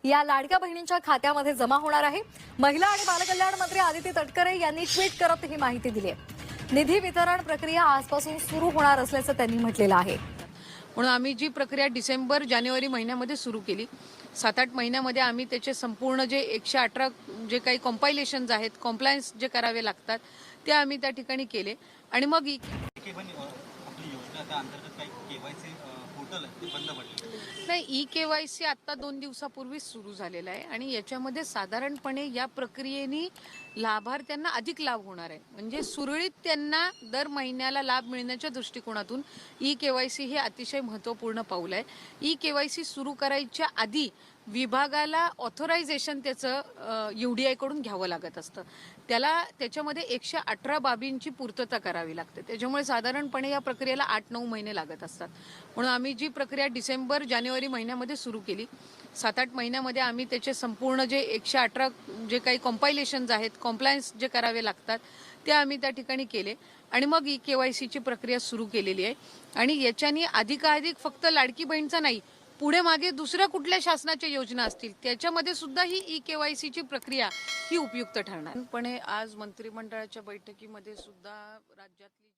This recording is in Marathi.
या लाडक्या बहिणींच्या खात्यामध्ये जमा होणार आहे। महिला आणि बालकल्याण मंत्री आदिती तटकरे यांनी ट्विट करत ही माहिती दिली आहे। निधी वितरण प्रक्रिया आजपासून सुरू होणार असल्याचं त्यांनी म्हटलेलं आहे। म्हणून आम्ही जी प्रक्रिया डिसेंबर जानेवारी महिन्यामध्ये सुरू केली, 7-8 महिन्यामध्ये आम्ही त्याचे संपूर्ण जे 118 जे काही कॉम्पायलेशन्स आहेत, कॉम्प्लायन्स जे करावे लागतात ते आम्ही त्या ठिकाणी केले आणि मग आपली योजना त्या अंतर्गत काही केवायसी पोर्टल आहे ते बंद पडले नाही, ई-केवायसी आता 2 दिवसापूर्वीच सुरू झालेला आहे आणि याच्यामध्ये साधारणपणे या प्रक्रियेने लाभार्थ्यांना अधिक लाभ होणार आहे। म्हणजे सुरळीत त्यांना दर महिन्याला लाभ मिळण्याच्या दृष्टिकोनातून ई-केवायसी हे अतिशय महत्त्वपूर्ण पाऊल आहे। ई-केवायसी सुरू करायच्या आधी विभागाला ऑथरायझेशन त्याचं UDI कडून घ्यावं लागत असतं। त्याच्यामध्ये 118 बाबींची पूर्तता करावी लागते। त्याच्यामुळे साधारणपणे या प्रक्रियेला 8-9 महिने लागत असतात। म्हणून आम्ही जी प्रक्रिया डिसेंबर जानेवारी महिन्यामध्ये सुरू केली, 7-8 महिन्यामध्ये आम्ही त्याचे संपूर्ण जे 118 जे काही कॉम्पायलेशन्स आहेत, कॉम्प्लायन्स जे करावे लागतात ते आम्ही त्या ठिकाणी केले आणि मग ई-केवायसीची प्रक्रिया सुरू केलेली आहे। आणि याच्यानी अधिकाधिक फक्त लाडकी बहीणचा नाही, पुढे मागे दुसऱ्या कुठल्या शासनाच्या योजना असतील त्याच्यामध्ये सुद्धा ही ई-केवायसीची प्रक्रिया ही उपयुक्त ठरणार। पण आज मंत्रिमंडळाच्या बैठकीमध्ये सुद्धा राज्यातली